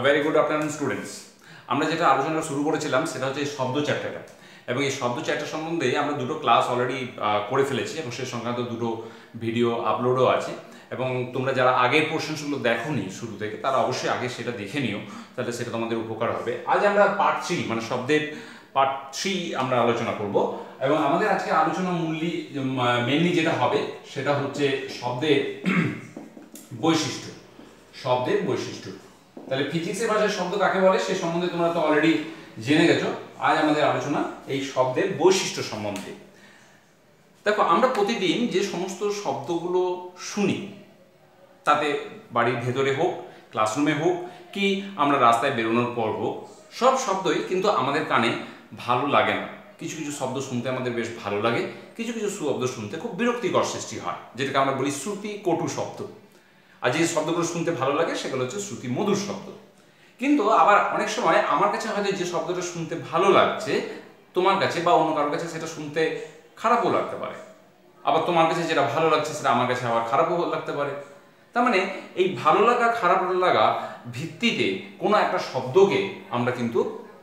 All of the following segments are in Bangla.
Very good afternoon students. আমরা যেটা আলোচনা শুরু করেছিলাম সেটা হচ্ছে শব্দ চ্যাপ্টারটা, এবং এই শব্দ চ্যাপ্টার সম্বন্ধে আমরা দুটো ক্লাস অলরেডি করে ফেলেছি এবং সে সংক্রান্ত দুটো ভিডিও আপলোডও আছে। এবং তোমরা যারা আগের পোর্শনসগুলো দেখোনি শুরু থেকে, তারা অবশ্যই আগে সেটা দেখে নিও, তাহলে সেটা তোমাদের উপকার হবে। আজ আমরা পার্ট 3 মানে শব্দের পার্ট 3 আমরা আলোচনা করব, এবং আমাদের আজকে আলোচনা মেনলি যেটা হবে সেটা হচ্ছে শব্দের বৈশিষ্ট্য। শব্দের বৈশিষ্ট্য, তাহলে ফিজিক্সের ভাষায় শব্দ কাকে বলে সে সম্বন্ধে তোমরা তো অলরেডি জেনে গেছো। আজ আমাদের আলোচনা এই শব্দের বৈশিষ্ট্য সম্বন্ধে। দেখো, আমরা প্রতিদিন যে সমস্ত শব্দগুলো শুনি, তাতে বাড়ির ভেতরে হোক, ক্লাসরুমে হোক, কি আমরা রাস্তায় বেরোনোর পর হোক, সব শব্দই কিন্তু আমাদের কানে ভালো লাগে না। কিছু কিছু শব্দ শুনতে আমাদের বেশ ভালো লাগে, কিছু কিছু শব্দ শুনতে খুব বিরক্তিকর সৃষ্টি হয়, যেটাকে আমরা বলি শ্রুতি কটু শব্দ। আর যে শব্দগুলো শুনতে ভালো লাগে সেগুলো হচ্ছে শ্রুতি মধুর শব্দ। কিন্তু আবার অনেক সময় আমার কাছে হয়তো যে শব্দটা শুনতে ভালো লাগছে, তোমার কাছে বা অন্য কারোর কাছে সেটা শুনতে খারাপও লাগতে পারে। আবার তোমার কাছে যেটা ভালো লাগছে সেটা আমার কাছে আবার খারাপও লাগতে পারে। তার মানে এই ভালো লাগা খারাপ লাগা ভিত্তিতে কোনো একটা শব্দকে আমরা কিন্তু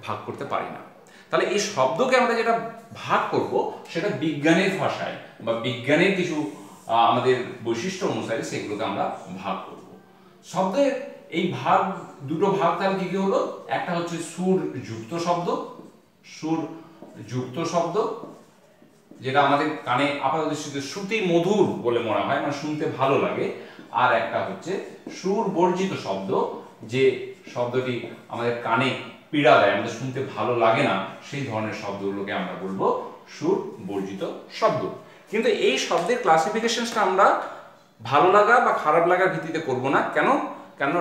ভাগ করতে পারি না। তাহলে এই শব্দকে আমরা যেটা ভাগ করব সেটা বিজ্ঞানের ভাষায় বা বিজ্ঞানের কিছু আমাদের বৈশিষ্ট্য অনুসারে সেগুলোকে আমরা ভাগ করব। শব্দের এই দুটো ভাগ তাহলে কি কি হলো? একটা হচ্ছে সুর যুক্ত শব্দ, সুর যুক্ত শব্দ যেটা আমাদের কানে আপাতদৃষ্টিতে শ্রুতি মধুর বলে মনে হয়, মানে শুনতে ভালো লাগে। আর একটা হচ্ছে সুর বর্জিত শব্দ, যে শব্দটি আমাদের কানে পীড়া দেয়, আমাদের শুনতে ভালো লাগে না, সেই ধরনের শব্দগুলোকে আমরা বলবো সুর বর্জিত শব্দ। কিন্তু এই শব্দের ক্লাসিফিকেশনটা আমরা ভালো লাগা বা খারাপ লাগার ভিত্তিতে করব না। কেন?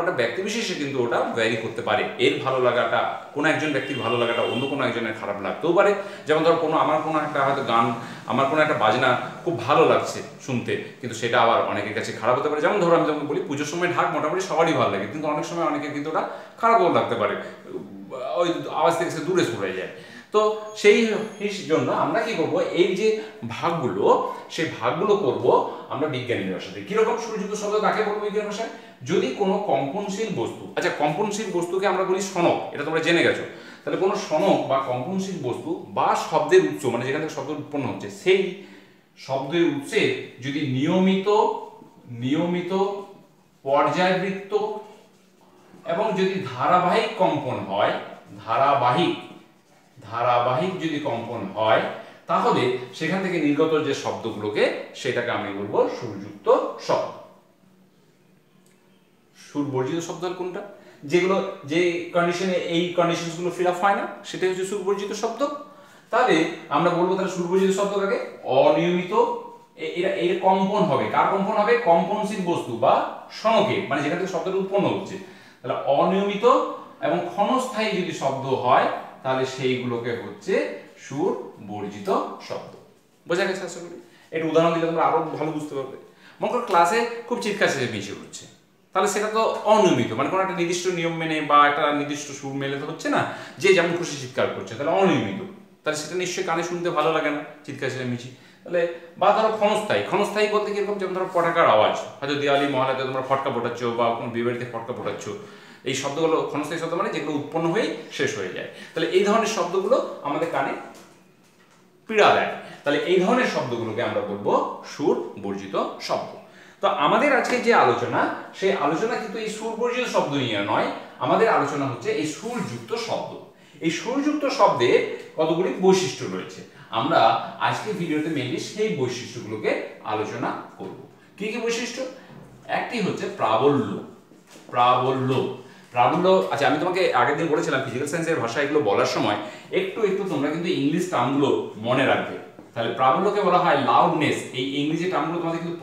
ওটা ব্যক্তি বিশেষে কিন্তু ওটা ভ্যারি করতে পারে। এর ভালো লাগাটা কোনো একজন ব্যক্তির ভালো লাগাটা অন্য কোনো একজনের খারাপ লাগতেও পারে। যেমন ধরো আমার কোনো একটা হয়তো গান, আমার কোনো একটা বাজনা খুব ভালো লাগছে শুনতে, কিন্তু সেটা আবার অনেকের কাছে খারাপ হতে পারে। যেমন ধরো আমি যখন বলি পুজোর সময় ঢাক মোটামুটি সবারই ভালো লাগে, কিন্তু অনেক সময় অনেকের কিন্তু ওটা খারাপও লাগতে পারে, ওই আওয়াজ থেকে সে দূরে সরে যায়। তো সেই জন্য আমরা কি করব, এই যে ভাগগুলো, সেই ভাগগুলো করব আমরা বিজ্ঞানের ভাষাতে। কিরকম সুরযুক্ত শব্দ কাকে বলবো বিজ্ঞান ভাষায়? যদি কোনো কম্পনশীল বস্তু, আচ্ছা কম্পনশীল বস্তুকে আমরা বলি সনক, এটা তোমরা জেনে গেছো। তাহলে কোনো সনক বা কম্পনশীল বস্তু বা শব্দের উৎস, মানে যেখান থেকে শব্দ উৎপন্ন হচ্ছে, সেই শব্দের উৎসে যদি নিয়মিত পর্যায়বৃত্ত এবং যদি ধারাবাহিক কম্পন হয়, ধারাবাহিক যদি কম্পন হয়, তাহলে সেখান থেকে নির্গত যে শব্দগুলোকে সেটাকে আমি বলবো সুরযুক্ত শব্দ। সুর বর্জিত শব্দ কোনটা? যেগুলো যে কন্ডিশনে এই কন্ডিশনসগুলো ফিল আপ হয় না, সেটাই হচ্ছে সুর বর্জিত শব্দ। তাহলে আমরা বলবো তাহলে সুর বর্জিত শব্দ কাকে? অনিয়মিত, এর কম্পন হবে। কার কম্পন হবে? কম্পনশীল বস্তু বা সনকে, মানে যেখান থেকে শব্দটা উৎপন্ন হচ্ছে। তাহলে অনিয়মিত এবং ক্ষণস্থায়ী যদি শব্দ হয়, তাহলে সেইগুলোকে হচ্ছে সুর বর্জিত শব্দ। বোঝা গেছে আশা করি? একটা উদাহরণ দিলে তোমরা আরো ভালো বুঝতে পারবে। মনে করো ক্লাসে খুব চিৎকার চেঁচিয়ে হচ্ছে, তাহলে সেটা তো অনিয়মিত, মানে কোনো একটা নির্দিষ্ট নিয়ম মেনে বা একটা নির্দিষ্ট সুর মেলে তো হচ্ছে না, যে যেমন খুশি চিৎকার করছে, তাহলে অনিয়মিত। তাহলে সেটা নিশ্চয়ই কানে শুনতে ভালো লাগে না, চিৎকার চেঁচামেচি। তাহলে বা ধরো ক্ষণস্থায়ী বলতে কিরকম? যেমন ধরো পটাকার আওয়াজ, হয়তো দিওয়ালি মহালয়াতে তোমরা ফটকা ফোটাচ্ছ বা কোনো বিয়ে বাড়িতে ফটকা ফোটাচ্ছ, এই শব্দগুলো ক্ষণস্থায়ী শব্দ, মানে যেগুলো উৎপন্ন হয়েই শেষ হয়ে যায়। তাহলে এই ধরনের শব্দগুলো আমাদের কানে পীড়া দেয়। তাহলে এই ধরনের শব্দগুলোকে আমরা বলবো সুর বর্জিত শব্দ। তো আমাদের আজকে যে আলোচনা, সেই আলোচনা কিন্তু এই সুর বর্জিত শব্দ নিয়ে নয়, আমাদের আলোচনা হচ্ছে এই সুরযুক্ত শব্দ। এই সুরযুক্ত শব্দে কতগুলি বৈশিষ্ট্য রয়েছে, আমরা আজকে ভিডিওতে মেনলি সেই বৈশিষ্ট্যগুলোকে আলোচনা করব। কি কি বৈশিষ্ট্য? একটি হচ্ছে প্রাবল্য। আচ্ছা, আমি তোমাকে আগের দিন বলেছিলাম ফিজিক্যাল সায়েন্সের ভাষা এগুলো বলার সময় একটু তোমরা কিন্তু ইংলিশ টার্মগুলো মনে রাখবে। তাহলে প্রাবল্যকে বলা হয় লাউডনেস। এই ইংরেজি টার্মগুলো তোমাদের কিন্তু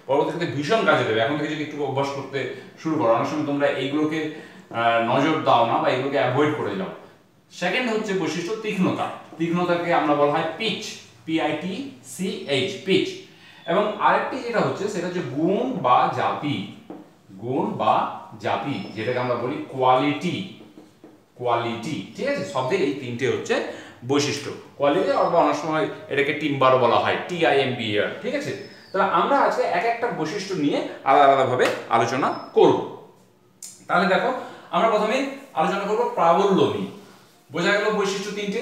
পরবর্তীতে ভীষণ কাজে দেবে। এখন থেকে যদি একটু অভ্যাস করতে শুরু করো, অনেক সময় তোমরা এইগুলোকে নজর দাও না বা এগুলোকে অ্যাভয়েড করে যাও। সেকেন্ড হচ্ছে বৈশিষ্ট্য তীক্ষ্ণতাকে আমরা বলা হয় পিচ, PITCH, পিচ। এবং আরেকটি যেটা হচ্ছে সেটা হচ্ছে গুণ বা জাতি, যেটাকে আমরা বলি কোয়ালিটি। ঠিক আছে? শব্দের এই তিনটে হচ্ছে বৈশিষ্ট্য। কোয়ালিটি অথবা অনেক সময় এটাকে টিম্বার বলা হয়, TIMBAR। ঠিক আছে? তাহলে আমরা আজকে এক একটা বৈশিষ্ট্য নিয়ে আলাদা আলাদাভাবে আলোচনা করব। তাহলে দেখো, আমরা প্রথমে আলোচনা করব প্রাবল্য নিয়ে। বোঝা গেল বৈশিষ্ট্য তিনটে।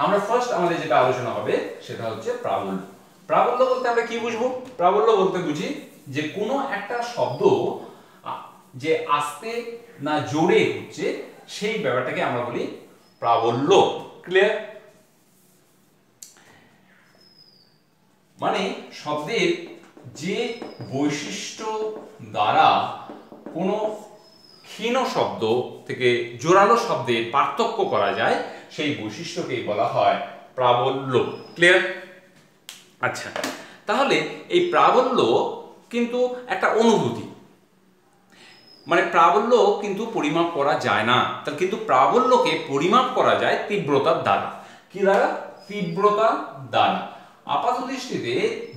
আমরা ফার্স্ট আমাদের যেটা আলোচনা হবে সেটা হচ্ছে প্রাবল্য। প্রাবল্য বলতে আমরা কি বুঝবো? প্রাবল্য বলতে বুঝি যে কোনো একটা শব্দ যে আস্তে না জোরে হচ্ছে সেই ব্যাপারটাকে আমরা বলি প্রাবল্য। ক্লিয়ার? মানে শব্দের যে বৈশিষ্ট্য দ্বারা কোনো ক্ষীণ শব্দ থেকে জোরালো শব্দের পার্থক্য করা যায় সেই বৈশিষ্ট্যকেই বলা হয় প্রাবল্য। ক্লিয়ার? আচ্ছা, তাহলে এই প্রাবল্য কিন্তু একটা অনুভূতি, মানে প্রাবল্য কিন্তু পরিমাপ করা যায় না। তাহলে কিন্তু প্রাবল্যকে পরিমাপ করা যায় তীব্রতার দ্বারা। কি দ্বারা? তীব্রতার দ্বারা। আপাত দৃষ্টিতে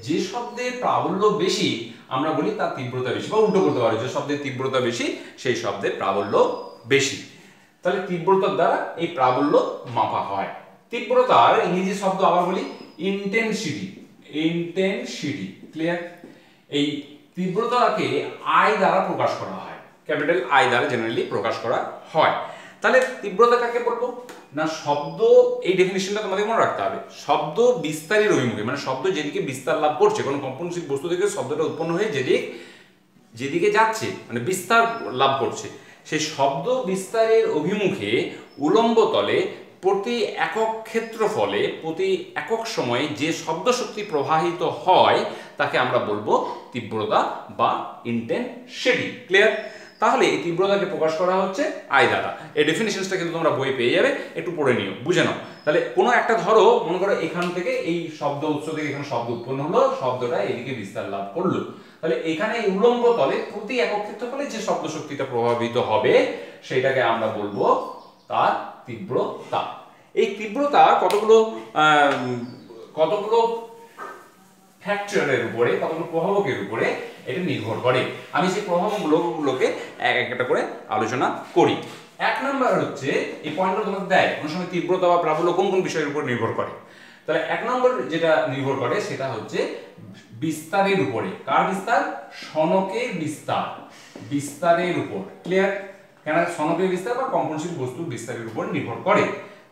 যে শব্দের প্রাবল্য বেশি আমরা বলি তার তীব্রতা বেশি, বা উল্টো করতে পারি, যে শব্দের তীব্রতা বেশি সেই শব্দের প্রাবল্য বেশি। তাহলে তীব্রতার দ্বারা এই প্রাবল্য মাপা হয়। তীব্রতার ইংরেজি শব্দ আবার বলি ইন্টেনসিটি। ইন্টেনসিটি। ক্লিয়ার? এই তীব্রতাকে আই দ্বারা প্রকাশ করা হয়, ক্যাপিটাল আই দ্বারা জেনারেলি প্রকাশ করা হয়। তাহলে তীব্রতা কাকে বলবো না? শব্দ, এই ডেফিনিশনটা তোমাদের মনে রাখতে হবে, শব্দ বিস্তারের অভিমুখে, মানে শব্দ যেদিকে বিস্তার লাভ করছে, কোনো কম্পনশীল বস্তু থেকে শব্দটা উৎপন্ন হয়ে যেদিকে যাচ্ছে, মানে বিস্তার লাভ করছে, সেই শব্দ বিস্তারের অভিমুখে উলম্ব তলে প্রতি একক ক্ষেত্রফলে প্রতি একক সময়ে যে শব্দ শক্তি প্রবাহিত হয় তাকে আমরা বলবো তীব্রতা বা ইন্টেনসিটি। ক্লিয়ার? তাহলে এই তীব্রতাকে প্রকাশ করা হচ্ছে আই দ্বারা। এই ডেফিনিশনসটা কিন্তু তোমরা বই পেয়ে যাবে, একটু পড়ে নিও, বুঝে নাও। তাহলে কোনো একটা ধরো, মনে করো এখান থেকে এই শব্দ উৎস থেকে এখানে শব্দ উৎপন্ন হলো, শব্দটা এদিকে বিস্তার লাভ করলো, তাহলে এখানে এই উলম্ব তলে প্রতি একক ক্ষেত্রফলে যে শব্দ শক্তিটা প্রভাবিত হবে সেটাকে আমরা বলবো তার তীব্রতা। এই তীব্রতা কতগুলো ফ্যাক্টরের উপরে, কতগুলো প্রভাবকের উপরে এটা নির্ভর করে। আমি সেই প্রভাবগুলোকে এক একটা করে আলোচনা করি। এক নম্বর হচ্ছে, এই পয়েন্টগুলো তোমাকে দেয় কোনো সময় তীব্রতা বা প্রাবল্য কোন কোন বিষয়ের উপর নির্ভর করে। তাহলে এক নম্বর যেটা নির্ভর করে সেটা হচ্ছে বিস্তারের উপরে। কার বিস্তার? শনকের বিস্তার। বিস্তারের উপর। ক্লিয়ার? কেন শনকের বিস্তার বা কম্পনশীল বস্তুর বিস্তারের উপর নির্ভর করে।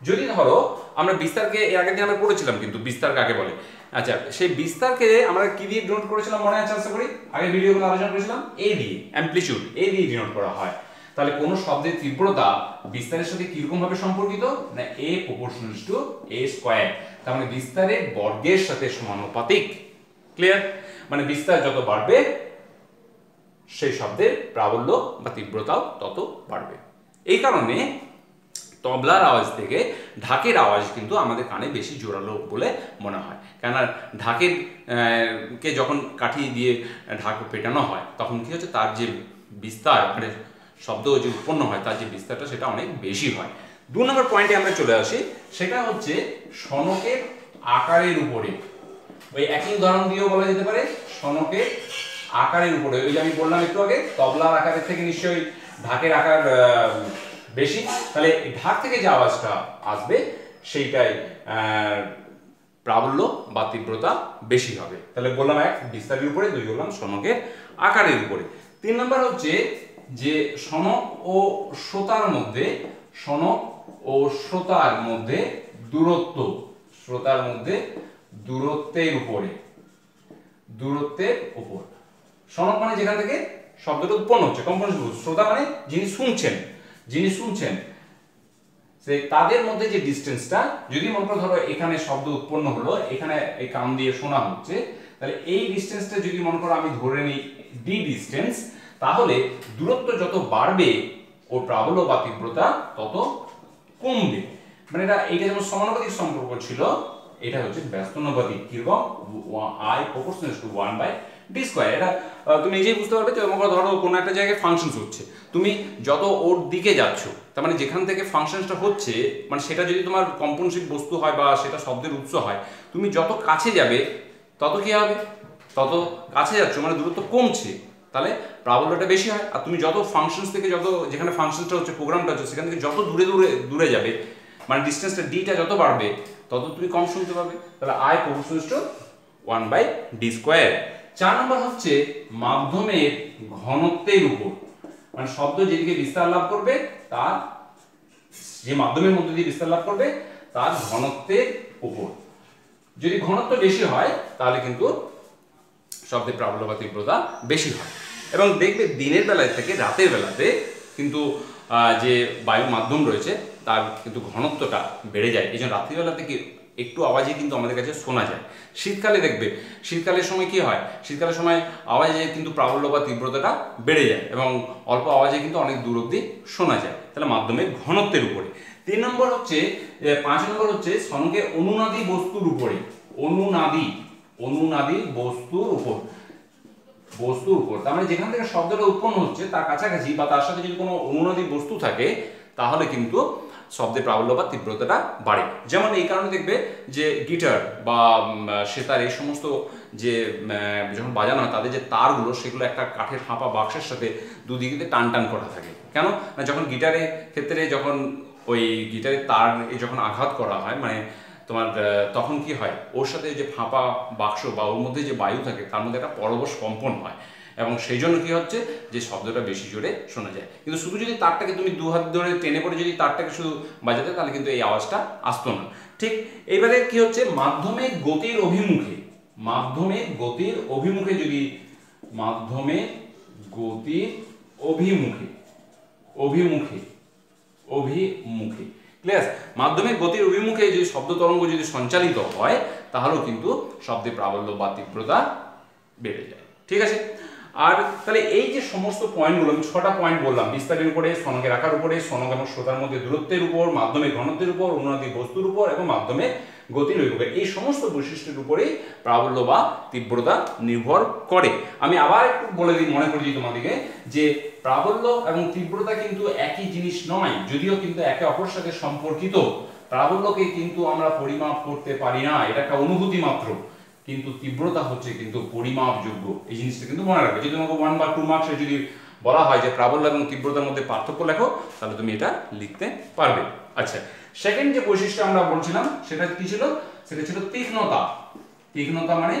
যদি ধরো আমরা বিস্তারকে এর আগের দিন আমরা পড়েছিলাম কিন্তু বিস্তার কাকে বলে। আচ্ছা, সেই বিস্তারকে আমরা কি দিয়ে ডিনোট করেছিলাম মনে আছে? আশা করি আগের ভিডিওগুলো আলোচনা করেছিলাম এ দিয়ে, অ্যামপ্লিটিউড এ দিয়ে ডিনোট করা হয়। তাহলে কোন শব্দের তীব্রতা বিস্তারের সাথে কিরকম ভাবে সম্পর্কিত না? a proportional to a square. তার মানে বিস্তারের বর্গের সাথে সমানুপাতিক। ক্লিয়ার? মানে বিস্তার যত বাড়বে সেই শব্দের প্রাবল্য বা তীব্রতাও তত বাড়বে। এই কারণে তবলার আওয়াজ থেকে ঢাকের আওয়াজ কিন্তু আমাদের কানে বেশি জোরালো বলে মনে হয়। কেননা ঢাকের কে যখন কাঠি দিয়ে ঢাক পেটানো হয় তখন কি হচ্ছে, তার যে বিস্তার, মানে শব্দ যে উৎপন্ন হয় তার যে বিস্তারটা সেটা অনেক বেশি হয়। 2 নম্বর পয়েন্টে আমরা চলে আসি, সেটা হচ্ছে শনকের আকারের উপরে। ওই একই উদাহরণ দিয়েও বলা যেতে পারে শনকের আকারের উপরে। ওই যে আমি বললাম একটু আগে, তবলার আকারের থেকে নিশ্চয়ই ঢাকের আকার বেশি, তাহলে ঢাক থেকে যে আওয়াজটা আসবে সেইটাই প্রাবল্য বা তীব্রতা বেশি হবে। তাহলে বললাম এক বিস্তারের উপরে, 2 বললাম শনকের আকারের উপরে। 3 নম্বর হচ্ছে যে শনক ও শ্রোতার মধ্যে, শনক ও শ্রোতার মধ্যে দূরত্ব, শ্রোতার মধ্যে দূরত্বের উপরে, দূরত্বের উপর। শনক মানে যেখান থেকে শব্দটা উৎপন্ন হচ্ছে, কম্পনশীল বস্তু। শ্রোতা মানে যিনি শুনছেন, যিনি শুনছেন সেই তাদের মধ্যে যে ডিসটেন্সটা, যদি মনে করো ধরো এখানে শব্দ উৎপন্ন হলো, এখানে এই কান দিয়ে শোনা হচ্ছে, তাহলে এই ডিসটেন্সটা যদি মনে করো আমি ধরে নিই ডি ডিসটেন্স, তাহলে দূরত্ব যত বাড়বে ওর প্রাবল্য বা তীব্রতা তত কমবে। মানে এইটা যেমন সমানুপাতিক সম্পর্ক ছিল, এটা হচ্ছে ব্যস্তানুপাতিক। কিরকম? I proportional to 1/d square. এটা তুমি নিজেই বুঝতে পারবে। যেমন ধরো কোনো একটা জায়গায় ফাংশনস হচ্ছে, তুমি যত ওর দিকে যাচ্ছ, তার মানে যেখান থেকে ফাংশনসটা হচ্ছে, মানে সেটা যদি তোমার কম্পনশীল বস্তু হয় বা সেটা শব্দের উৎস হয়, তুমি যত কাছে যাবে তত কি হবে? তত কাছে যাচ্ছ মানে দূরত্ব কমছে, তাহলে প্রাবল্যটা বেশি হয়। আর তুমি যত ফাংশনস থেকে, যত যেখানে ফাংশনসটা হচ্ছে, প্রোগ্রামটা হচ্ছে, সেখান থেকে যত দূরে যাবে, মানে ডিসটেন্সটা ডিটা যত বাড়বে তত তুমি কম শুনতে পাবে। তাহলে I proportional to 1/d square. 4 নম্বর হচ্ছে মাধ্যমের ঘনত্বের উপর। মানে শব্দ যেদিকে বিস্তার লাভ করবে তার যে মাধ্যমের মধ্যে দিয়ে বিস্তার লাভ করবে তার ঘনত্বের উপর। যদি ঘনত্ব বেশি হয় তাহলে কিন্তু শব্দের প্রাবল্য বা তীব্রতা বেশি হয়। এবং দেখবে দিনের বেলায় থেকে রাতের বেলাতে কিন্তু যে বায়ু মাধ্যম রয়েছে তার কিন্তু ঘনত্বটা বেড়ে যায়। এই জন্য রাত্রিবেলা থেকে একটু আওয়াজে কিন্তু আমাদের কাছে শোনা যায়। শীতকালে দেখবে, শীতকালের সময় কি হয়, শীতকালের সময় আওয়াজে কিন্তু প্রাবল্য বা তীব্রতাটা বেড়ে যায় এবং অল্প আওয়াজে কিন্তু অনেক দূর অব্দি শোনা যায়। তাহলে মাধ্যমের ঘনত্বের উপরে। 5 নম্বর হচ্ছে সনকে অনুনাদী বস্তুর উপরে। অনুনাদী বস্তুর উপর। তার মানে যেখান থেকে শব্দটা উৎপন্ন হচ্ছে তার কাছাকাছি বা তার সাথে যদি কোনো অনুনাদী বস্তু থাকে তাহলে কিন্তু শব্দের প্রাবল্য বা তীব্রতাটা বাড়ে। যেমন এই কারণে দেখবে যে গিটার বা সেতার এই সমস্ত যে যখন বাজানো হয় তাদের যে তারগুলো সেগুলো একটা কাঠের ফাঁপা বাক্সের সাথে দুদিকে টান টান করা থাকে। কেন না, যখন গিটারের ক্ষেত্রে যখন ওই গিটারের তার যখন আঘাত করা হয় মানে তোমার তখন কি হয়, ওর সাথে যে ফাঁপা বাক্স বা ওর মধ্যে যে বায়ু থাকে তার মধ্যে একটা পরবশ কম্পন হয় এবং সেই জন্য কি হচ্ছে যে শব্দটা বেশি জোরে শোনা যায়। কিন্তু শুধু যদি তারটাকে তুমি দু হাত ধরে টেনে পড়ে যদি তারটাকে শুধু বাজাতে তাহলে কিন্তু এই আওয়াজটা আসতো না। ঠিক এইবারে কি হচ্ছে, মাধ্যমের গতির অভিমুখে যদি ক্লিয়ার, মাধ্যমিক গতির অভিমুখে যদি শব্দ তরঙ্গ যদি সঞ্চালিত হয় তাহলেও কিন্তু শব্দের প্রাবল্য বা তীব্রতা বেড়ে যায়। ঠিক আছে, আর তাহলে এই যে সমস্ত পয়েন্টগুলো আমি 6টা পয়েন্ট বললাম, বিস্তারের উপরে, সনকের আকার উপরে, সনক এবং শ্রোতার মধ্যে দূরত্বের উপর, মাধ্যমের ঘনত্বের উপর, অনুনাদী বস্তুর উপর এবং মাধ্যমের গতির অভিমুখে, এই সমস্ত বৈশিষ্ট্যের উপরেই প্রাবল্য বা তীব্রতা নির্ভর করে। আমি আবার একটু বলে দিই, মনে করি তোমাদেরকে যে প্রাবল্য এবং তীব্রতা কিন্তু একই জিনিস নয়, যদিও কিন্তু একে অপরের সাথে সম্পর্কিত। প্রাবল্যকে কিন্তু আমরা পরিমাপ করতে পারি না, এটা একটা অনুভূতি মাত্র, কিন্তু তীব্রতা হচ্ছে কিন্তু পরিমাপযোগ্য। এই জিনিসটা কিন্তু মনে রাখবে। যদি তোমাকে 1 বা 2 মার্কসে যদি বলা হয় যে প্রাবল্য এবং তীব্রতার মধ্যে পার্থক্য লেখো তাহলে তুমি এটা লিখতে পারবে। আচ্ছা, সেকেন্ড যে বৈশিষ্ট্য আমরা বলছিলাম সেটা কি ছিল, সেটা ছিল তীক্ষ্ণতা। তীক্ষ্ণতা মানে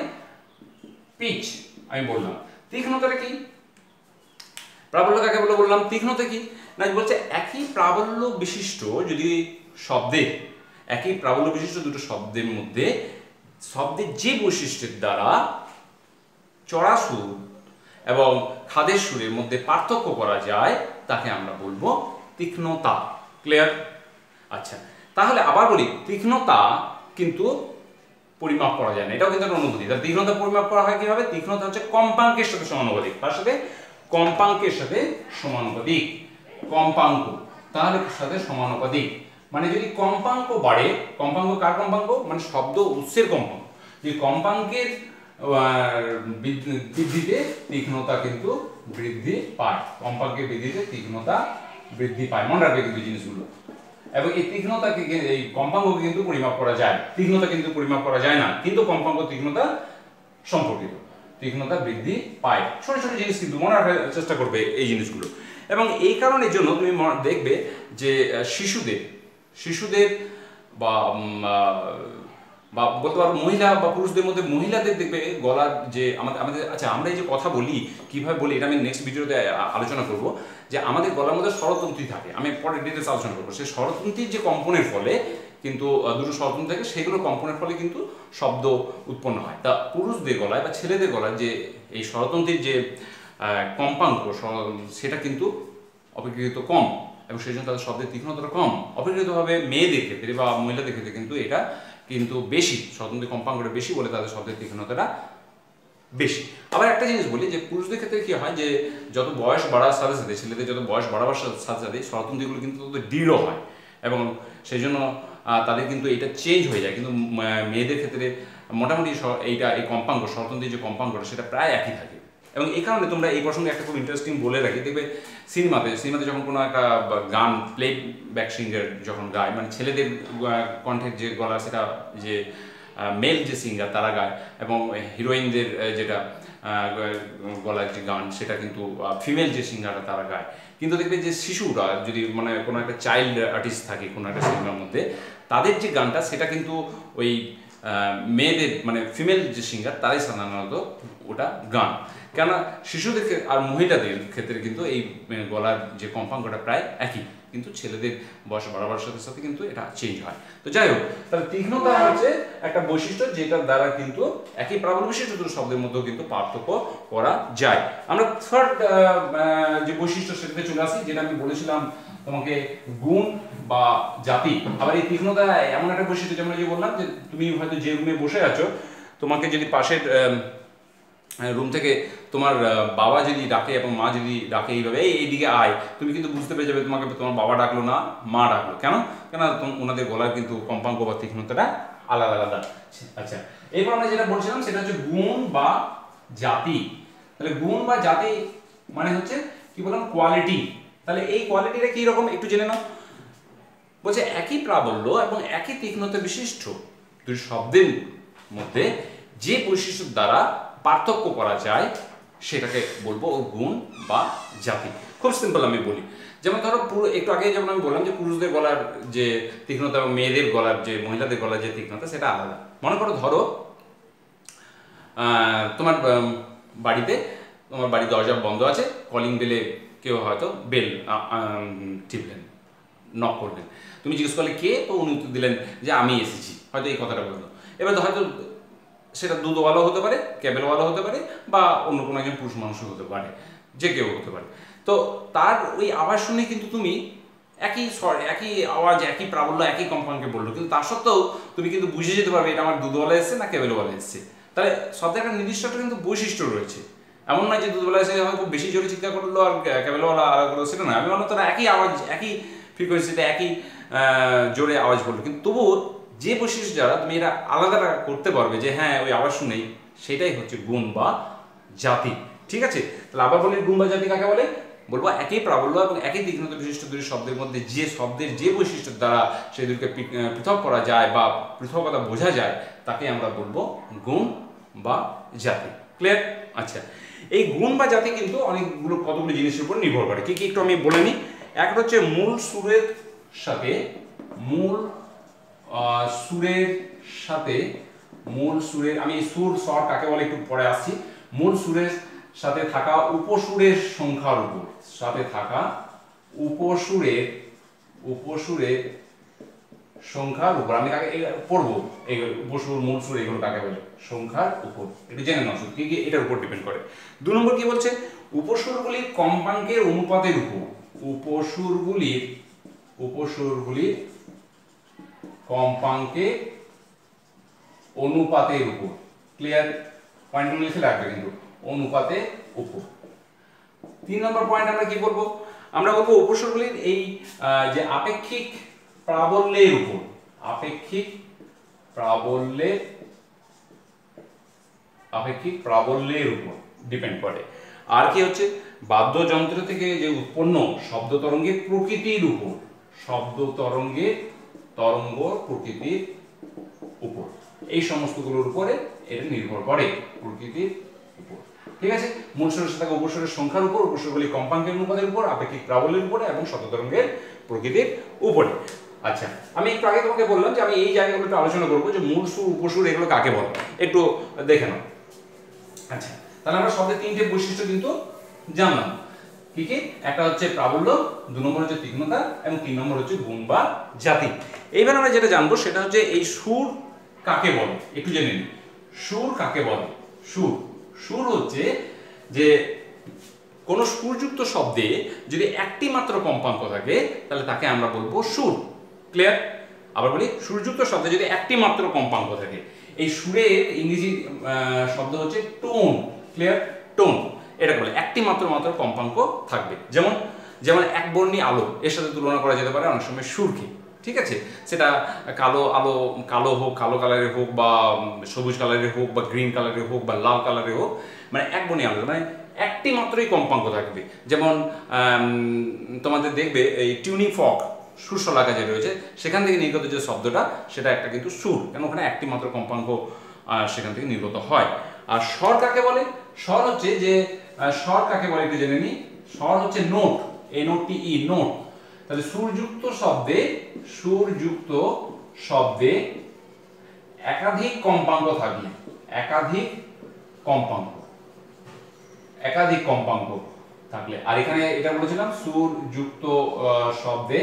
পিচ। আমি বললাম তীক্ষ্ণতাটা কি, প্রাবল্য কাকে বলে বললাম, তীক্ষ্ণতা কি না, বলছে একই প্রাবল্য বিশিষ্ট দুটো শব্দের মধ্যে শব্দের যে বৈশিষ্ট্যের দ্বারা চড়া সুর এবং খাদের সুরের মধ্যে পার্থক্য করা যায় তাকে আমরা বলবো তীক্ষ্ণতা। ক্লিয়ার? আচ্ছা, তাহলে আবার বলি, তীক্ষ্ণতা কিন্তু পরিমাপ করা যায় না, এটাও কিন্তু একটা অনুভূতি। তাহলে তীক্ষ্ণতা পরিমাপ করা হয় কিভাবে? তীক্ষ্ণতা হচ্ছে কম্পাঙ্কের সাথে সমানুপাতিক। তার সাথে কম্পাঙ্কের সাথে সমানুপাতিক। কম্পাঙ্ক তাহলে সাথে সমানুপাতিক, মানে যদি কম্পাঙ্ক বাড়ে, কম্পাঙ্ক কার কম্পাঙ্ক, মানে শব্দ উৎসের কম্পাঙ্ক, যদি কম্পাঙ্কের বৃদ্ধিতে তীক্ষ্ণতা কিন্তু বৃদ্ধি পায়। কম্পাঙ্কের বৃদ্ধিতে তীক্ষ্ণতা বৃদ্ধি পায়, মনে রাখবে কিন্তু জিনিসগুলো। এবং এই তীক্ষ্ণতাকে, এই কম্পাঙ্ককে কিন্তু পরিমাপ করা যায়, তীক্ষ্ণতা কিন্তু পরিমাপ করা যায় না, কিন্তু কম্পাঙ্ক তীক্ষ্ণতা সম্পর্কিত। তীক্ষ্ণতা বৃদ্ধি পায়, ছোট ছোট জিনিস কিন্তু মনে রাখার চেষ্টা করবে এই জিনিসগুলো। এবং এই কারণের জন্য তুমি দেখবে যে শিশুদের বা বলতে পারো মহিলা বা পুরুষদের মধ্যে, মহিলাদের দেখবে গলার যে আমাদের আচ্ছা, আমরা এই যে কথা বলি কিভাবে বলি এটা আমি নেক্সট ভিডিওতে আলোচনা করব, যে আমাদের গলার মধ্যে স্বরতন্ত্রী থাকে, আমি পরে ডিটেলস আলোচনা করবো। সেই স্বরতন্ত্রীর যে কম্পনের ফলে কিন্তু দুটো স্বরতন্ত্রী থাকে, সেগুলো কম্পনের ফলে কিন্তু শব্দ উৎপন্ন হয়। তা পুরুষদের গলায় বা ছেলেদের গলায় যে এই স্বরতন্ত্রীর যে কম্পাঙ্ক সেটা কিন্তু অপেক্ষাকৃত কম, এবং সেই জন্য তাদের শব্দের তীক্ষ্ণতাটা কম। অপেক্ষাকৃতভাবে মেয়েদের ক্ষেত্রে বা মহিলাদের ক্ষেত্রে কিন্তু এটা কিন্তু বেশি, স্বতন্ত্র কম্পাঙ্কটা বেশি বলে তাদের শব্দের তীক্ষ্ণতাটা বেশি। আবার একটা জিনিস বলি যে পুরুষদের ক্ষেত্রে কি হয়, যে যত বয়স বাড়ার সাথে সাথে, ছেলেদের যত বয়স বাড়াবার সাথে সাথে স্বরতন্ত্রীগুলো কিন্তু তত দৃঢ় হয়, এবং সেই জন্য তাদের কিন্তু এটা চেঞ্জ হয়ে যায়। কিন্তু মেয়েদের ক্ষেত্রে মোটামুটি এই কম্পাঙ্ক, স্বরতন্ত্রীর যে কম্পাঙ্কটা সেটা প্রায় একই থাকে। এবং এই কারণে তোমরা এই প্রসঙ্গে একটা খুব ইন্টারেস্টিং বলে রাখি, দেখবে সিনেমাতে যখন কোনো একটা গান প্লে ব্যাক সিঙ্গার যখন গায়, মানে ছেলেদের কণ্ঠের যে গলা সেটা যে মেল যে সিঙ্গার তারা গায়, এবং হিরোইনদের যেটা গলার যে গান সেটা কিন্তু ফিমেল যে সিঙ্গাররা তারা গায়। কিন্তু দেখবে যে শিশুরা যদি মানে কোনো একটা চাইল্ড আর্টিস্ট থাকে কোনো একটা সিনেমার মধ্যে, তাদের যে গানটা সেটা কিন্তু ওই মেয়েদের মানে ফিমেল যে সিঙ্গার তারাই সাধারণত ওটা গান। কেন শিশুদের আর মহিলাদের ক্ষেত্রে কিন্তু এই গলার যে কম্পাঙ্কটা প্রায় একই, কিন্তু ছেলেদের বয়স বাড়াবার সাথে সাথে কিন্তু এটা চেঞ্জ হয়। তো যাই হোক, তাহলে তীক্ষ্ণতা হচ্ছে একটা বৈশিষ্ট্য যেটার দ্বারা কিন্তু একই প্রাবল্য বিশিষ্ট দুটো শব্দের মধ্যেও কিন্তু পার্থক্য করা যায়। আমরা থার্ড যে বৈশিষ্ট্য সেটাতে চলে আসি, যেটা আমি বলেছিলাম তোমাকে গুণ বা জাতি। আবার এই তীক্ষ্ণতা এমন একটা বৈশিষ্ট্য, যেমন যে বললাম যে তুমি হয়তো যে রুমে বসে আছো, তোমাকে যদি পাশের রুম থেকে তোমার বাবা যদি ডাকে এবং মা যদি ডাকে এইভাবে এইদিকে আয়, তুমি কিন্তু বুঝতে পেরে যাবে তোমাকে তোমার বাবা ডাকলো না মা ডাকলো। কেন? কেন ওনাদের গলার কিন্তু কম্পাঙ্ক বা তীক্ষ্ণতাটা আলাদা আলাদা। আচ্ছা, এরপর আমরা যেটা বলছিলাম সেটা হচ্ছে গুণ বা জাতি। তাহলে গুণ বা জাতি মানে হচ্ছে কি বললাম, কোয়ালিটি। তাহলে এই কোয়ালিটিটা কি রকম একটু জেনে নাও। বলছে একই প্রাবল্য এবং একই তীক্ষ্ণতা বিশিষ্ট দুই শব্দের মধ্যে যে বৈশিষ্ট্য দ্বারা পার্থক্য করা যায় সেটাকে বলবো গুণ বা জাতি। খুব সিম্পল আমি বলি, যেমন ধরো একটু আগে যেমন আমি বললাম যে পুরুষদের গলার যে তীক্ষ্ণতা এবং মেয়েদের গলার যে মহিলাদের গলার যে তীক্ষ্ণতা সেটা আলাদা। মনে করো ধরো তোমার বাড়ির দরজা বন্ধ আছে, কলিং বেলে কেউ হয়তো বেল টিপলেন, নক করলেন, তুমি জিজ্ঞেস করলে কে, তো উনি উত্তর দিলেন যে আমি এসেছি, হয়তো এই কথাটা বললো। এবার হয়তো সেটা দুধওয়ালাও হতে পারে, ক্যাবেলওয়ালাও হতে পারে, বা অন্য কোনো একজন পুরুষ মানুষও হতে পারে, যে কেউ হতে পারে। তো তার ওই আওয়াজ শুনে কিন্তু তুমি একই স্বর, একই আওয়াজ, একই প্রাবল্য, একই কম্পাঙ্কে বললো, কিন্তু তার সত্ত্বেও তুমি কিন্তু বুঝে যেতে পারবে এটা আমার দুধওয়ালা এসছে না ক্যাবেলওয়ালা এসছে। তাহলে শব্দের একটা নির্দিষ্ট একটা কিন্তু বৈশিষ্ট্য রয়েছে। এমন নয় যে দুধওয়ালা এসে হয়তো খুব বেশি জোরে চিৎকার করলো আর ক্যাবেলওয়ালা আলাদা করলো, সেটা না। আমি বললাম তারা একই আওয়াজ, একই ফ্রিকোয়েন্সিতে একই জোরে আওয়াজ বললো, কিন্তু তবুও যে বৈশিষ্ট্য যারা তুমি এটা আলাদা করতে পারবে যে হ্যাঁ ওই আওয়াজ শুনেই, সেটাই হচ্ছে গুণ বা জাতি। ঠিক আছে, তাহলে আবার বলি গুণ বা জাতি কাকে বলে? বলবো একই প্রাবল্য এবং একই তীক্ষ্ণতা বিশিষ্ট দুই শব্দের মধ্যে যে শব্দের যে বৈশিষ্ট্যের দ্বারা সেই দুটোকে পৃথক করা যায় বা পৃথকতা বোঝা যায় তাকে আমরা বলবো গুণ বা জাতি। ক্লিয়ার? আচ্ছা, এই গুণ বা জাতি কিন্তু অনেকগুলো কতগুলো জিনিসের উপর নির্ভর করে। কি কি একটু আমি বলে নিই। একটা হচ্ছে মূল সুরের সাথে মূল সুরের আমি সুর স্বর কাকে বলে একটু পরে আসছি। মূল সুরের সাথে থাকা উপসুরের সংখ্যার উপর, সাথে থাকা উপসুরের সংখ্যার উপর আমি কাকে পড়বো, এই উপসুর মূল সুর এগুলো কাকে বলে? সংখ্যার উপর। একটু জেনে নাও শুধু কি কি এটার উপর ডিপেন্ড করে। 2 নম্বর কি বলছে? উপসুরগুলির কম্পাঙ্কের অনুপাতের উপর, উপসুরগুলির কম্পাঙ্কে অনুপাতের উপর। ক্লিয়ার? পয়েন্টগুলো লিখে রাখবে কিন্তু, অনুপাতের উপর। 3 নম্বর পয়েন্ট আমরা কি বলবো? আমরা বলবো উপসর্গগুলির এই যে আপেক্ষিক প্রাবল্যের উপর, আপেক্ষিক প্রাবল্যের উপর ডিপেন্ড করে। আর কি হচ্ছে? বাদ্যযন্ত্র থেকে যে উৎপন্ন শব্দ তরঙ্গের প্রকৃতির উপর, তরঙ্গ প্রকৃতির উপর, এই সমস্তগুলোর উপরে এটা নির্ভর করে, প্রকৃতির উপর। ঠিক আছে, মূল স্বরের সাথে উপস্বরের সংখ্যার উপর, উপস্বরগুলি কম্পাঙ্কের অনুপাতের উপর, আপেক্ষিক প্রাবল্যের উপরে এবং শব্দ তরঙ্গের প্রকৃতির উপরে। আচ্ছা, আমি একটু আগে তোমাকে বললাম যে আমি এই জায়গাগুলো একটু আলোচনা করবো যে মূল সুর, উপসুর এগুলো কাকে বলে, একটু দেখে নাও। আচ্ছা, তাহলে আমরা শব্দের 3টে বৈশিষ্ট্য কিন্তু জানলাম। কি কি? একটা হচ্ছে প্রাবল্য, 2 নম্বর হচ্ছে তীক্ষ্ণতা এবং 3 নম্বর হচ্ছে গুণ বা জাতি। এইবার আমরা যেটা জানবো সেটা হচ্ছে এই সুর কাকে বলে, একটু জেনে নিই। সুর কাকে বলে? সুর হচ্ছে যে কোন সুরযুক্ত শব্দে যদি একটি মাত্র কম্পাঙ্ক থাকে তাহলে তাকে আমরা বলবো সুর। ক্লিয়ার? আবার বলি, সুরযুক্ত শব্দে যদি একটি মাত্র কম্পাঙ্ক থাকে, এই সুরের ইংরেজি শব্দ হচ্ছে টোন। ক্লিয়ার? টোন এটাকে বলে, একটি মাত্র কম্পাঙ্ক থাকবে। যেমন একবর্ণী আলো, এর সাথে তুলনা করা যেতে পারে অনেক সময় সুরকে। ঠিক আছে, সেটা কালো হোক, কালো কালারের হোক, বা সবুজ কালারের হোক, বা গ্রিন কালারের হোক, বা লাল কালারের হোক, মানে একবর্ণী আলো মানে একটি মাত্রই কম্পাঙ্ক থাকবে। যেমন তোমাদের দেখবে এই টিউনিং ফক, সুরশলাকা যে রয়েছে, সেখান থেকে নির্গত যে শব্দটা সেটা একটা কিন্তু সুর, কেন ওখানে একটি মাত্র কম্পাঙ্ক সেখান থেকে নির্গত হয়। আর স্বর কাকে বলে? স্বর হচ্ছে যে স্বর কাকে বলে একটু জেনে নিই। স্বর হচ্ছে নোট, NOTE, নোট। তাহলে সুরযুক্ত শব্দে একাধিক কম্পাঙ্ক থাকলে, একাধিক কম্পাঙ্ক একাধিক কম্পাঙ্ক থাকলে। আর এখানে এটা বলেছিলাম সুর যুক্ত শব্দে,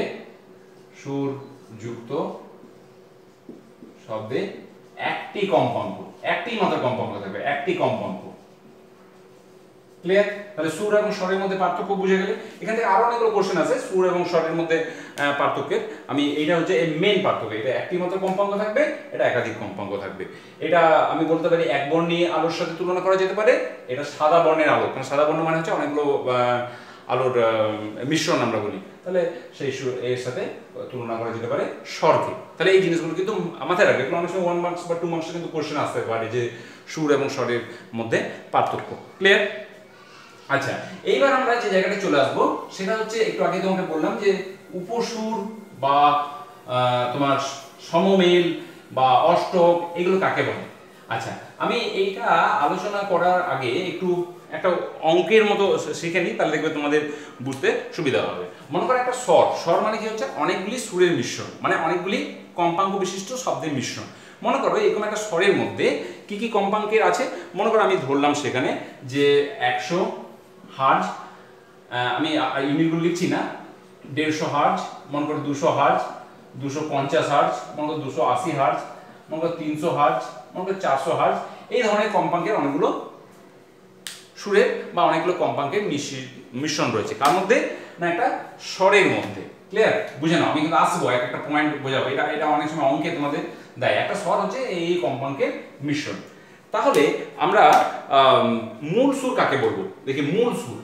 সুর যুক্ত শব্দে একটি কম্পাঙ্ক, একটি মাত্র কম্পাঙ্ক থাকবে, একটি কম্পাঙ্ক। ক্লিয়ার? তাহলে সুর এবং স্বরের মধ্যে পার্থক্য বুঝে গেলে। এখান থেকে আরো অনেকগুলো কোশ্চেন আছে সুর এবং স্বরের মধ্যে পার্থক্যের। আমি এইটা হচ্ছে এই মেইন পার্থক্য, এটা একটি মাত্র কম্পাঙ্ক থাকবে, এটা একাধিক কম্পাঙ্ক থাকবে। এটা আমি বলতে পারি এক বর্ণী আলোর সাথে তুলনা করা যেতে পারে, এটা সাদা বর্ণের আলো, কারণ সাদা বর্ণ মানে হচ্ছে অনেকগুলো আলোর মিশ্রণ আমরা বলি, তাহলে সেই এর সাথে তুলনা করা যেতে পারে স্বরকে। তাহলে এই জিনিসগুলো কিন্তু মাথায় রাখবে, অনেক সময় 1 মার্কস বা 2 মার্কসে কিন্তু কোশ্চেন আসতে পারে যে সুর এবং স্বরের মধ্যে পার্থক্য। ক্লিয়ার? আচ্ছা, এইবার আমরা যে জায়গাটা চলে আসবো সেটা হচ্ছে একটু আগে তোমাকে বললাম যে উপসুর বা তোমার সমমেল বা অষ্টক এগুলো কাকে বলে। আচ্ছা, আমি এইটা আলোচনা করার আগে একটু একটা অঙ্কের মতো শিখে নিই, তাহলে দেখবে তোমাদের বুঝতে সুবিধা হবে। মনে করো একটা স্বর, স্বর মানে কি হচ্ছে অনেকগুলি সুরের মিশ্রণ, মানে অনেকগুলি কম্পাঙ্ক বিশিষ্ট শব্দের মিশ্রণ। মনে করো এরকম একটা স্বরের মধ্যে কি কি কম্পাঙ্কের আছে, মনে করো আমি ধরলাম সেখানে যে 100 হার্জ, আমি ইউনিটগুলো লিখছি না, 150 হার্জ, মনে করো 200 হার্জ, 250 হার্জ, মনে করো 280 হার্জ, মনে করো 300 হার্জ, মনে করো 400 হার্জ। এই ধরনের কম্পাঙ্কের অনেকগুলো সুরের বা অনেকগুলো কম্পাঙ্কের মিশ্রণ রয়েছে, কার মধ্যে না একটা স্বরের মধ্যে। ক্লিয়ার? বুঝে নাও, আমি কিন্তু আসবো এক একটা পয়েন্ট বোঝাবো, এটা এটা অনেক সময় অঙ্কে তোমাদের দেয়। একটা স্বর হচ্ছে এই কম্পাঙ্কের মিশ্রণ। তাহলে আমরা মূল সুর কাকে বলবো দেখি। মূল সুর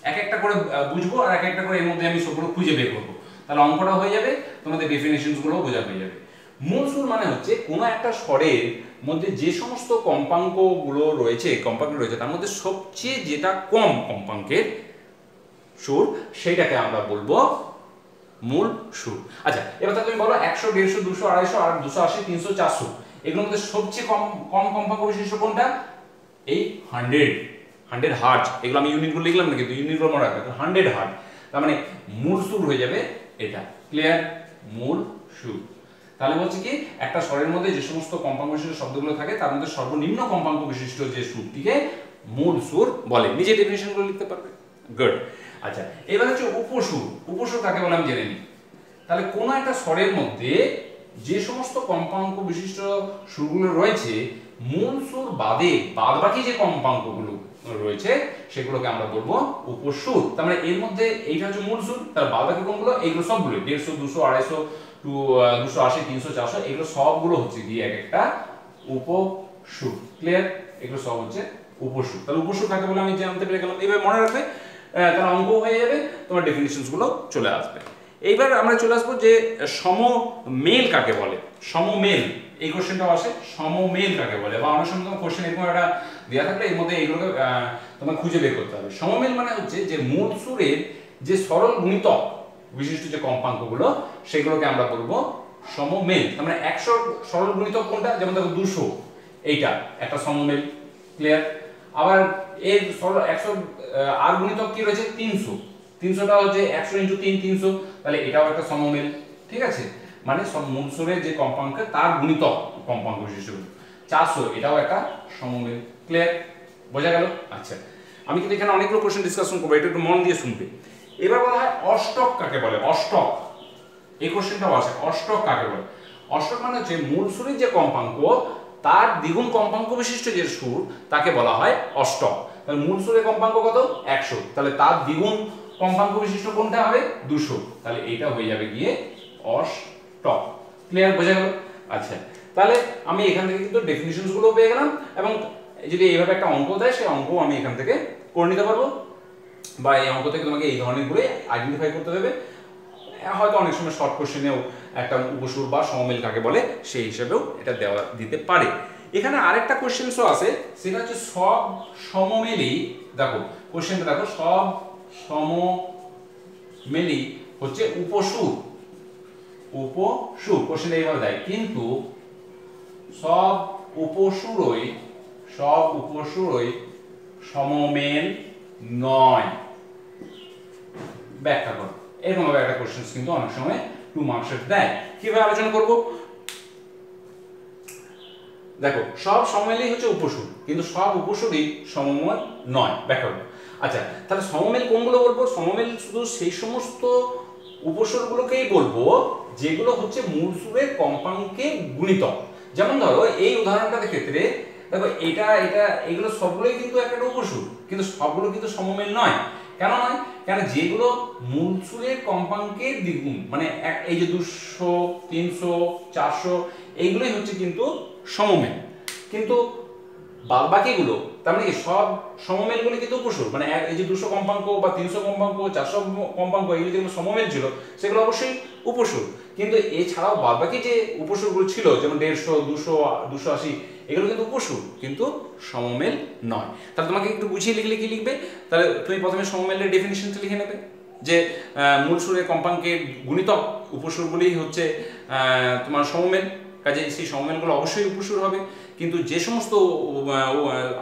এক একটা করে বুঝবো আর এক একটা করে এর মধ্যে আমি সবগুলো খুঁজে বের করবো, তাহলে অঙ্কটা হয়ে যাবে, তোমাদের ডেফিনেশনস গুলো বোঝা হয়ে যাবে। মূল সুর মানে হচ্ছে কোনো একটা স্বরের মধ্যে যে সমস্ত কম্পাঙ্কগুলো রয়েছে, কম্পাঙ্ক রয়েছে তার মধ্যে সবচেয়ে যেটা কম কম্পাঙ্কের সুর সেইটাকে আমরা বলবো মূল সুর। আচ্ছা, এবার তুমি বলো 100, 150, 200, 250 আর 280, 300, 400 এগুলোর মধ্যে সবচেয়ে কম কম্পাঙ্ক বিশিষ্ট কোনটা? এই 100 হার্জ। এগুলো আমি ইউনিটগুলো লিখলাম না, কিন্তু ইউনিটগুলো মনে রাখবে, 100 হার্জ। তার মানে মূল সুর হয়ে যাবে এটা। ক্লিয়ার? মূল সুর। তাহলে বলছি কি একটা স্বরের মধ্যে যে সমস্ত কম্পাঙ্ক বিশিষ্ট শব্দগুলো থাকে তার মধ্যে সর্বনিম্ন কম্পাঙ্ক বিশিষ্ট যে সুরটিকে মূল সুর বলে। নিজে ডেফিনিশনগুলো লিখতে পারবে। গুড। আচ্ছা, এবার হচ্ছে উপসুর। উপসুর কাকে বলে আমি জেনে নিই। তাহলে কোন একটা স্বরের মধ্যে যে সমস্ত কম্পাঙ্ক বিশিষ্ট সুরগুলো রয়েছে, মূল সুর বাদে বাদবাকি যে কম্পাঙ্কগুলো রয়েছে সেগুলোকে আমরা বলবো উপসুর। তার মানে এর মধ্যে এইটা হচ্ছে মূল সুর, তার বাদবাকি কোনগুলো? এইগুলো সবগুলো 150, 200, 250, 280, 300, 400 এগুলো সবগুলো হচ্ছে কি এক একটা উপসুর। ক্লিয়ার? এগুলো সব হচ্ছে উপসুর। তাহলে উপসুর কাকে বলে আমি জানতে পেরে গেলাম। এবার মনে রাখবে, তাহলে অঙ্ক হয়ে যাবে, তোমার ডেফিনিশনস গুলো চলে আসবে। এইবার আমরা চলে আসবো যে সমমেল কাকে বলে। সমমেল, এই কোশ্চেনটাও আসে, সমমেল কাকে বলে, বা অনেক সময় তোমার কোশ্চেন এরকম একটা দেওয়া থাকলে এর মধ্যে এইগুলোকে তোমার খুঁজে বের করতে হবে। সমমেল মানে হচ্ছে যে মূল সুরের যে সরল গুণিতক বিশিষ্ট যে কম্পাঙ্কগুলো সেগুলোকে আমরা বলবো সমমেল। তার মানে 100 সরল গুণিতক কোনটা? যেমন দেখো 200, এইটা একটা সমমেল। ক্লিয়ার? আবার এর সরল 100 আর গুণিতক কি রয়েছে? 300, 300টা হচ্ছে 100 × 3, 300, তাহলে এটাও একটা সমমেল। ঠিক আছে? মানে মূল সুরের যে কম্পাঙ্ক তার গুণিতক কম্পাঙ্ক বিশিষ্ট। 400 এটাও একটা সমমেল। ক্লিয়ার? বোঝা গেল? আচ্ছা, আমি কিন্তু এখানে অনেকগুলো কোশ্চেন ডিসকাশন করবো, এটা একটু মন দিয়ে শুনবে। এবার বলা হয় অষ্টক কাকে বলে। অষ্টক, এই কোশ্চেনটাও আছে, অষ্টক কাকে বলে। অষ্টক মানে হচ্ছে মূল সুরের যে কম্পাঙ্ক তার দ্বিগুণ কম্পাঙ্ক বিশিষ্ট যে সুর তাকে বলা হয় অষ্টক। তাহলে মূল সুরের কম্পাঙ্ক কত? 100, তাহলে তার দ্বিগুণ কম্পাঙ্ক বিশিষ্ট কোনটা হবে? 200, তাহলে এইটা হয়ে যাবে গিয়ে অষ্টক। ক্লিয়ার? বোঝা গেল? আচ্ছা, তাহলে আমি এখান থেকে কিন্তু ডেফিনিশনস গুলো পেয়ে গেলাম, এবং যদি এইভাবে একটা অঙ্ক দেয় সেই অঙ্ক আমি এখান থেকে করে নিতে পারবো, বা এই অঙ্ক থেকে তোমাকে এই ধরনের গুলো আইডেন্টিফাই করতে দেবে। হয়তো অনেক সময় শর্ট কোশ্চেনেও একটা উপসুর বা সমমেল কাকে বলে সেই হিসেবেও এটা দেওয়া দিতে পারে। এখানে আরেকটা কোশ্চেনসও আছে, সেটা হচ্ছে সব সমমেলই, দেখো কোশ্চেনটা দেখো, সব সমমেলই হচ্ছে উপসুর। উপসুর কোশ্চেনটা এইভাবে দেয়, কিন্তু সব উপসুরই সমমেল নয়। ব্যাখ্যা করো। এরকম ভাবে একটা কোশ্চেন কিন্তু অনেক সময় 2 মার্কসের দেয়। কিভাবে আলোচনা করব? দেখো, সব সমমেলই হচ্ছে উপসুর, কিন্তু সব উপসুরই সমমেল নয়। ব্যাখ্যা করো। আচ্ছা, তাহলে সমমেল কোনগুলো বলবো? সমমেল শুধু সেই সমস্ত উপস্বরগুলোকেই বলবো যেগুলো হচ্ছে মূল সুরের কম্পাঙ্কের গুণিতক। যেমন ধরো এই উদাহরণটার ক্ষেত্রে দেখো এটা এটা এগুলো সবগুলোই কিন্তু একটা উপসুর, কিন্তু সবগুলো কিন্তু সমমেল নয়। কেন নয়? কেন যেগুলো মূল সুরের কম্পাঙ্কের দ্বিগুণ, মানে এই যে 200, 300, 400 এইগুলোই হচ্ছে কিন্তু সমমেল। কিন্তু বাদবাকিগুলো তার মানে কি সব সমমেলগুলো কিন্তু উপসুর, মানে এই যে 200 কম্পাঙ্ক বা 300 কম্পাঙ্ক, 400 কম্পাঙ্ক এগুলো যেগুলো সমমেল ছিল সেগুলো অবশ্যই উপসুর। কিন্তু এছাড়াও বাদবাকি যে উপসুরগুলো ছিল যেমন 150, 200, 280 এগুলো কিন্তু উপসুর, কিন্তু সমমেল নয়। তাহলে তোমাকে একটু বুঝিয়ে লিখলে কি লিখবে? তাহলে তুমি প্রথমে সমমেলের ডেফিনিশনটা লিখে নেবে যে মূল সুরের কম্পাঙ্কের গুণিতক উপসুরগুলি হচ্ছে তোমার সমমেল, কাজে সেই সমমেলগুলো অবশ্যই উপসুর হবে। কিন্তু যে সমস্ত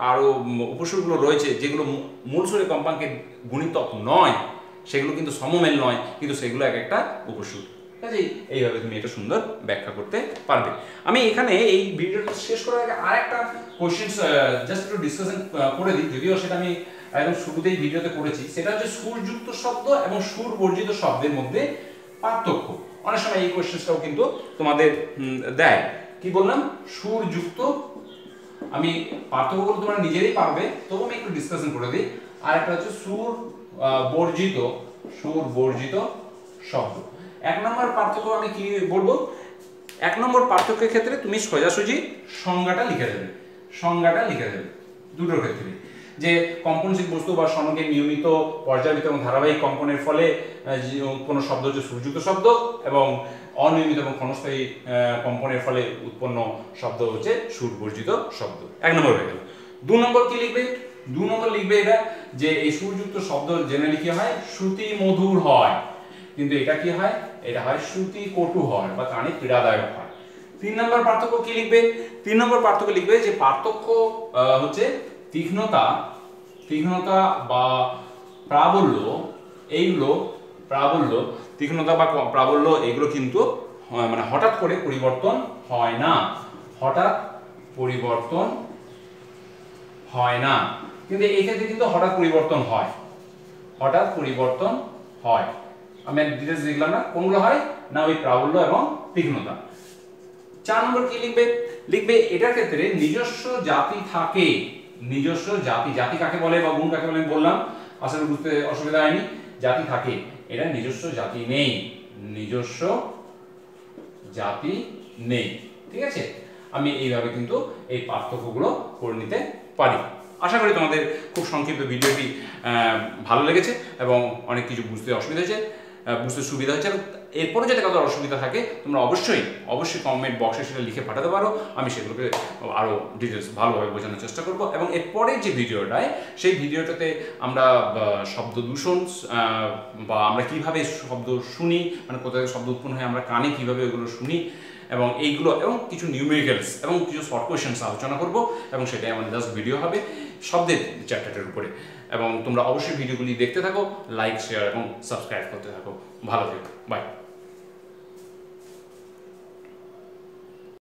আরও উপসুরগুলো রয়েছে যেগুলো মূল সুরের কম্পাঙ্কের গুণিতক নয় সেগুলো কিন্তু সমমেল নয়, কিন্তু সেগুলো এক একটা উপসুর। কাজেই এইভাবে তুমি এটা সুন্দর ব্যাখ্যা করতে পারবে। আমি এখানে এই ভিডিওটা শেষ করার আগে আরেকটা কোশ্চেন্স জাস্ট একটু ডিসকাশন করে দিই, যদিও সেটা আমি একদম শুরুতেই ভিডিওতে করেছি। সেটা হচ্ছে সুরযুক্ত শব্দ এবং সুর বর্জিত শব্দের মধ্যে পার্থক্য। অনেক সময় এই কোশ্চেন্সটাও কিন্তু তোমাদের দেয়। কি বললাম? সুরযুক্ত, আমি পার্থক্যগুলো তোমরা নিজেরাই পারবে, তবু আমি একটু ডিসকাশন করে দিই। আর একটা হচ্ছে সুর বর্জিত শব্দ। এক নম্বর পার্থক্য আমি কি বলবো? এক নম্বর পার্থক্যের ক্ষেত্রে তুমি সোজাসুজি সংজ্ঞাটা লিখে দেবে, দুটোর ক্ষেত্রে। যে কম্পনশীল বস্তু বা সনকের নিয়মিত পর্যায়বৃত্ত এবং ধারাবাহিক কম্পনের ফলে কোনো শব্দ হচ্ছে সুরযুক্ত শব্দ, এবং অনিয়মিত এবং ক্ষণস্থায়ী কম্পনের ফলে উৎপন্ন শব্দ হচ্ছে সুরবর্জিত শব্দ। এক নম্বর হয়ে গেল। 2 নম্বর কি লিখবে? 2 নম্বর লিখবে এটা যে এই সুরযুক্ত শব্দ জেনারেলি কি হয়? শ্রুতি মধুর হয়, কিন্তু এটা কি হয়? এটা হয় শ্রুতি কটু হয় বা কানে পীড়াদায়ক হয়। 3 নম্বর পার্থক্য কি লিখবে? 3 নম্বর পার্থক্য লিখবে যে পার্থক্য হচ্ছে তীক্ষ্ণতা বা প্রাবল্য, এইগুলো তীক্ষ্ণতা বা প্রাবল্য এগুলো কিন্তু মানে হঠাৎ করে পরিবর্তন হয় না, কিন্তু এই ক্ষেত্রে কিন্তু হঠাৎ পরিবর্তন হয়। আমি ডিটেইলস লিখলাম না, কোনগুলো হয় না? ওই প্রাবল্য এবং তীক্ষ্ণতা। 4 নম্বর কি লিখবে এটার ক্ষেত্রে নিজস্ব জাতি থাকে। জাতি কাকে বলে বা গুণ কাকে বলে আমি বললাম, আসলে বুঝতে অসুবিধা হয়নি। জাতি থাকে, এটা নিজস্ব জাতি নেই। ঠিক আছে? আমি এইভাবে কিন্তু এই পার্থক্যগুলো করে নিতে পারি। আশা করি তোমাদের খুব সংক্ষিপ্ত ভিডিওটি ভালো লেগেছে এবং অনেক কিছু বুঝতে সুবিধা হচ্ছে। এরপরে যদি কারোর অসুবিধা থাকে তোমরা অবশ্যই কমেন্ট বক্সে সেটা লিখে পাঠাতে পারো, আমি সেগুলোকে আরও ডিটেলস ভালোভাবে বোঝানোর চেষ্টা করব। এবং এরপরের যে ভিডিওটায়, সেই ভিডিওটাতে আমরা শব্দ দূষণ বা আমরা কিভাবে শব্দ শুনি, মানে কোথা থেকে শব্দ উৎপন্ন হয়, আমরা কানে কিভাবে ওগুলো শুনি, এবং এইগুলো এবং কিছু নিউমেরিক্যালস এবং কিছু শর্ট কোয়েশ্চেন্স আলোচনা করব, এবং সেটাই আমাদের জাস্ট ভিডিও হবে শব্দের চ্যাপ্টারটার উপরে। এবং তোমরা অবশ্যই ভিডিওগুলি দেখতে থাকো, লাইক, শেয়ার এবং সাবস্ক্রাইব করতে থাকো। ভালো থেকো, বাই।